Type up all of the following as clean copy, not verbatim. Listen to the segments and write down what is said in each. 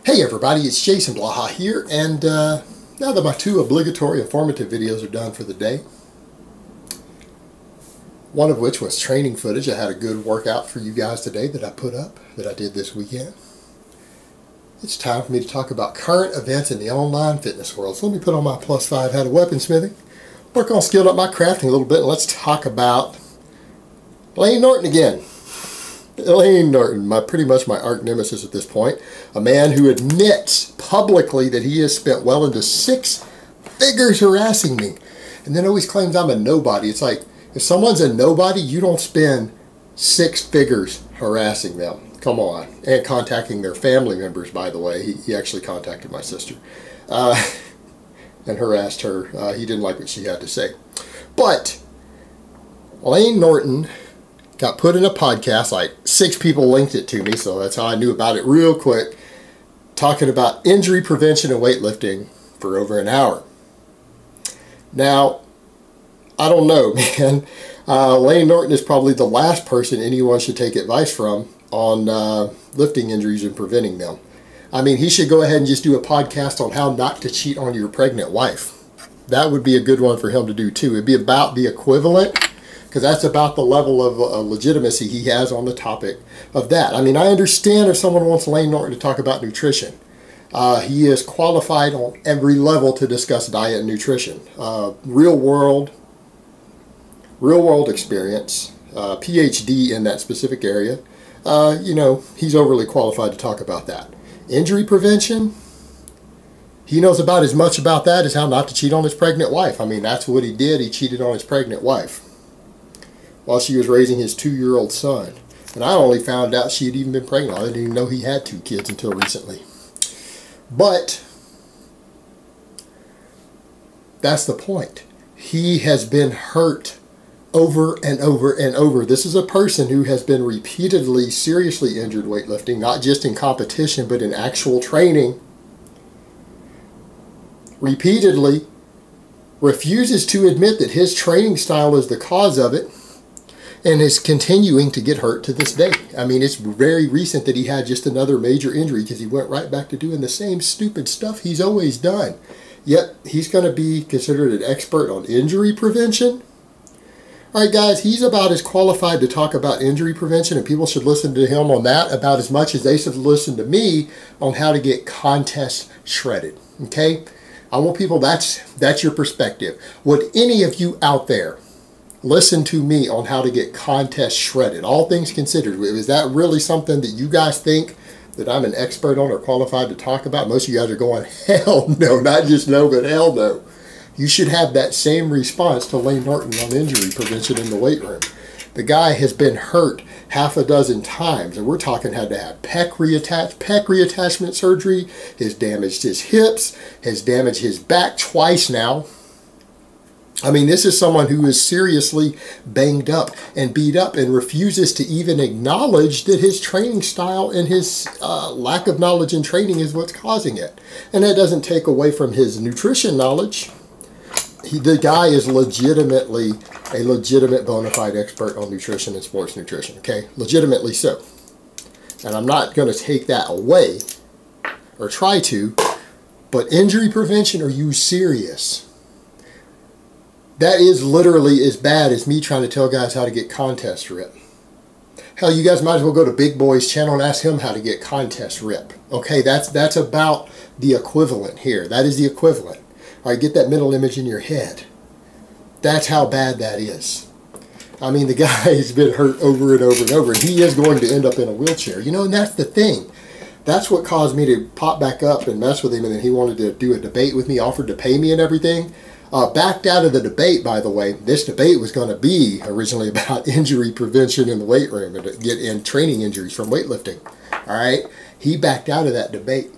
Hey everybody, it's Jason Blaha here, and now that my two obligatory informative videos are done for the day, one of which was training footage. I had a good workout for you guys today that I put up, that I did this weekend. It's time for me to talk about current events in the online fitness world. So let me put on my +5 hat of weaponsmithing, work on skilling up my crafting a little bit, and let's talk about Layne Norton again. Layne Norton, pretty much my arch nemesis at this point. A man who admits publicly that he has spent well into 6 figures harassing me. And then always claims I'm a nobody. It's like, if someone's a nobody, you don't spend 6 figures harassing them. Come on. And contacting their family members, by the way. He actually contacted my sister. And harassed her. He didn't like what she had to say. But Layne Norton got put in a podcast, like 6 people linked it to me, so that's how I knew about it real quick, talking about injury prevention and weightlifting for over an hour. Now, I don't know, man. Layne Norton is probably the last person anyone should take advice from on lifting injuries and preventing them. I mean, he should go ahead and just do a podcast on how not to cheat on your pregnant wife. That would be a good one for him to do too. It'd be about the equivalent, because that's about the level of legitimacy he has on the topic of that. I mean, I understand if someone wants Layne Norton to talk about nutrition. He is qualified on every level to discuss diet and nutrition. Real world experience, PhD in that specific area. You know, he's overly qualified to talk about that. Injury prevention, he knows about as much about that as how not to cheat on his pregnant wife. I mean, that's what he did. He cheated on his pregnant wife while she was raising his 2-year-old son. And I only found out she had even been pregnant. I didn't even know he had 2 kids until recently. But that's the point. He has been hurt over and over and over. This is a person who has been repeatedly seriously injured weightlifting, not just in competition, but in actual training. Repeatedly refuses to admit that his training style is the cause of it, and is continuing to get hurt to this day. I mean, it's very recent that he had just another major injury because he went right back to doing the same stupid stuff he's always done. Yet, he's going to be considered an expert on injury prevention. Alright guys, he's about as qualified to talk about injury prevention, and people should listen to him on that about as much as they should listen to me on how to get contests shredded. Okay? I want people, that's your perspective. Would any of you out there listen to me on how to get contests shredded? All things considered, is that really something that you guys think that I'm an expert on or qualified to talk about? Most of you guys are going, hell no, not just no, but hell no. You should have that same response to Layne Norton on injury prevention in the weight room. The guy has been hurt half a dozen times, and we're talking had to have pec reattachment surgery, has damaged his hips, has damaged his back twice now. I mean, this is someone who is seriously banged up and beat up and refuses to even acknowledge that his training style and his lack of knowledge in training is what's causing it. And that doesn't take away from his nutrition knowledge. The guy is legitimately a legitimate bona fide expert on nutrition and sports nutrition, okay? Legitimately so. And I'm not going to take that away, or try to, but injury prevention, are you serious? That is literally as bad as me trying to tell guys how to get contest rip. Hell, you guys might as well go to Big Boy's channel and ask him how to get contest rip. Okay, that's about the equivalent here. That is the equivalent. All right, get that mental image in your head. That's how bad that is. I mean, the guy has been hurt over and over and over, and he is going to end up in a wheelchair. You know, and that's the thing. That's what caused me to pop back up and mess with him, and then he wanted to do a debate with me, offered to pay me and everything. Backed out of the debate, by the way. This debate was going to be originally about injury prevention in the weight room and to get in training injuries from weightlifting. All right? He backed out of that debate.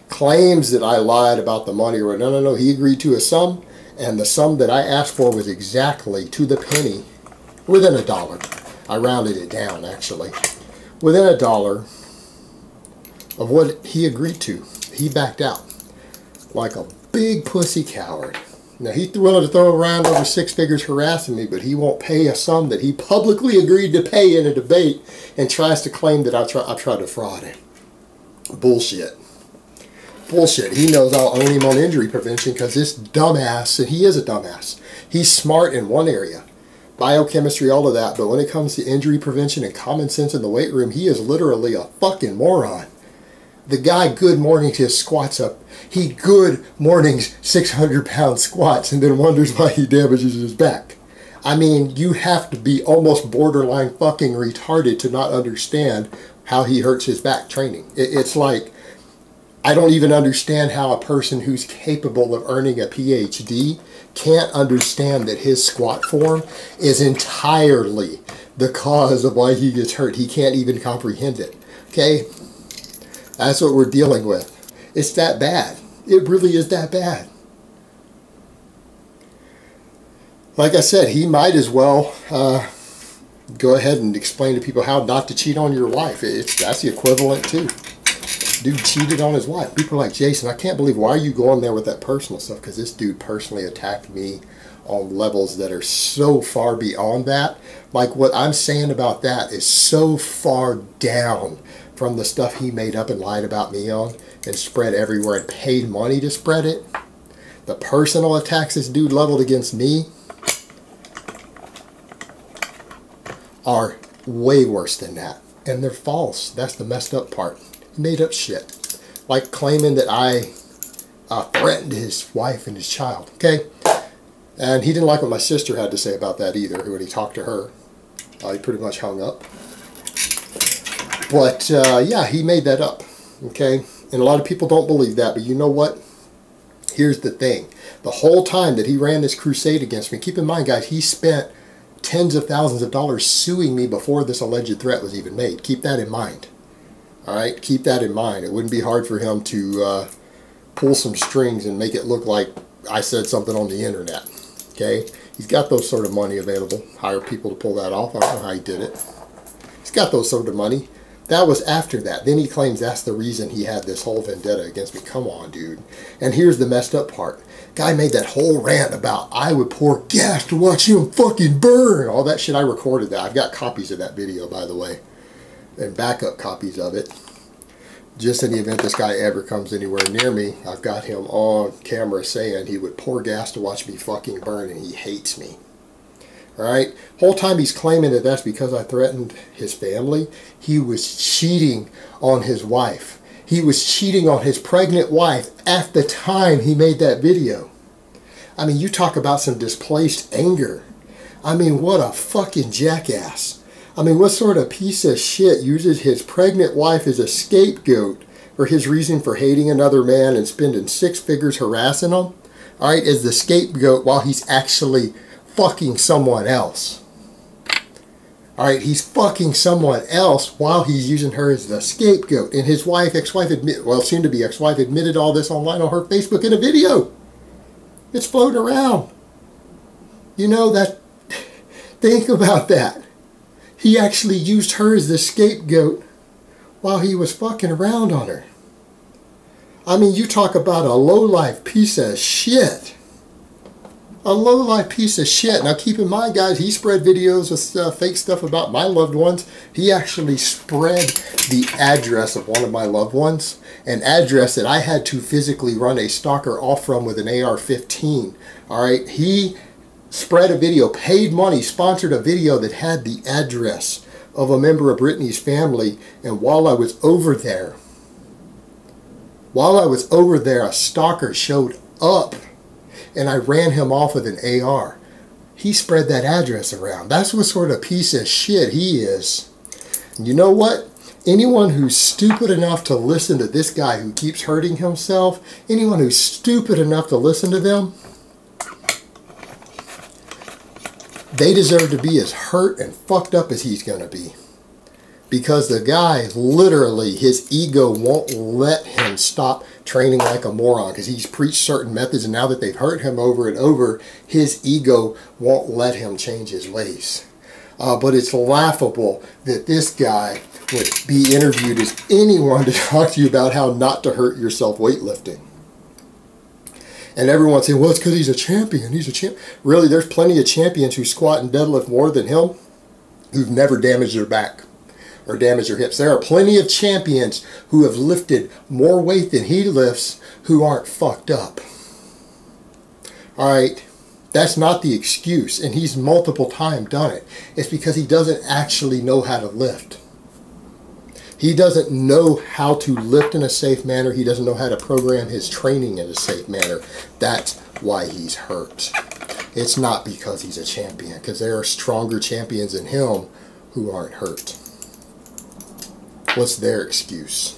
Claims that I lied about the money. Or no. He agreed to a sum, and the sum that I asked for was exactly to the penny, within $1. I rounded it down, actually. Within $1 of what he agreed to. He backed out like a big pussy coward. Now, he's willing to throw around over 6 figures harassing me, but he won't pay a sum that he publicly agreed to pay in a debate and tries to claim that I've tried to fraud him. Bullshit. Bullshit. He knows I'll own him on injury prevention because this dumbass, and he is a dumbass, he's smart in one area. Biochemistry, all of that. But when it comes to injury prevention and common sense in the weight room, he is literally a fucking moron. The guy good mornings his squats up. He good mornings 600-pound squats and then wonders why he damages his back. I mean, you have to be almost borderline fucking retarded to not understand how he hurts his back training. It's like, I don't even understand how a person who's capable of earning a PhD can't understand that his squat form is entirely the cause of why he gets hurt. He can't even comprehend it. Okay? That's what we're dealing with. It's that bad. It really is that bad. Like I said, he might as well go ahead and explain to people how not to cheat on your wife. That's the equivalent too. Dude cheated on his wife. People are like, Jason, I can't believe, why are you going there with that personal stuff? Because this dude personally attacked me on levels that are so far beyond that. Like, what I'm saying about that is so far down from the stuff he made up and lied about me on and spread everywhere and paid money to spread it. The personal attacks this dude leveled against me are way worse than that. And they're false. That's the messed up part. He made up shit. Like claiming that I threatened his wife and his child. Okay? And he didn't like what my sister had to say about that either, when he talked to her. He pretty much hung up. But, yeah, he made that up. Okay? And a lot of people don't believe that. But you know what? Here's the thing. The whole time that he ran this crusade against me, keep in mind, guys, he spent tens of thousands of dollars suing me before this alleged threat was even made. Keep that in mind. Alright? Keep that in mind. It wouldn't be hard for him to pull some strings and make it look like I said something on the internet. Okay? He's got those sort of money available. Hire people to pull that off. I don't know how he did it. He's got those sort of money. That was after that. Then he claims that's the reason he had this whole vendetta against me. Come on, dude. And here's the messed up part. Guy made that whole rant about I would pour gas to watch him fucking burn. All that shit, I recorded that. I've got copies of that video, by the way. And backup copies of it. Just in the event this guy ever comes anywhere near me, I've got him on camera saying he would pour gas to watch me fucking burn and he hates me. Alright? Whole time he's claiming that that's because I threatened his family. He was cheating on his wife. He was cheating on his pregnant wife at the time he made that video. I mean, you talk about some displaced anger. I mean, what a fucking jackass. I mean, what sort of piece of shit uses his pregnant wife as a scapegoat for his reason for hating another man and spending 6 figures harassing him? Alright, as the scapegoat while he's actually fucking someone else. Alright, he's fucking someone else while he's using her as the scapegoat. And his wife, ex-wife, soon to be ex-wife, admitted all this online on her Facebook in a video. It's floating around. You know, that. Think about that. He actually used her as the scapegoat while he was fucking around on her. I mean, you talk about a low-life piece of shit. A low-life piece of shit. Now keep in mind, guys, he spread videos with fake stuff about my loved ones. He actually spread the address of one of my loved ones. An address that I had to physically run a stalker off from with an AR-15. Alright, he spread a video, paid money, sponsored a video that had the address of a member of Brittany's family. And while I was over there, a stalker showed up. And I ran him off with an AR. He spread that address around. That's what sort of piece of shit he is. And you know what? Anyone who's stupid enough to listen to this guy who keeps hurting himself, anyone who's stupid enough to listen to them, they deserve to be as hurt and fucked up as he's going to be. Because the guy, literally, his ego won't let him stop training like a moron. Because he's preached certain methods, and now that they've hurt him over and over, his ego won't let him change his ways. But it's laughable that this guy would be interviewed as anyone to talk to you about how not to hurt yourself weightlifting. And everyone's saying, well, it's because he's a champion. He's a champion. Really, there's plenty of champions who squat and deadlift more than him who've never damaged their back. or damage their hips. There are plenty of champions who have lifted more weight than he lifts who aren't fucked up. Alright, that's not the excuse, and he's multiple times done it. It's because he doesn't actually know how to lift. He doesn't know how to lift in a safe manner. He doesn't know how to program his training in a safe manner. That's why he's hurt. It's not because he's a champion, because there are stronger champions than him who aren't hurt. What's their excuse?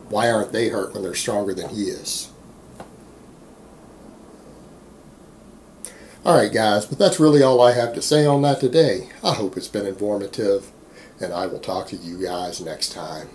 Why aren't they hurt when they're stronger than he is? Alright guys, but that's really all I have to say on that today. I hope it's been informative, and I will talk to you guys next time.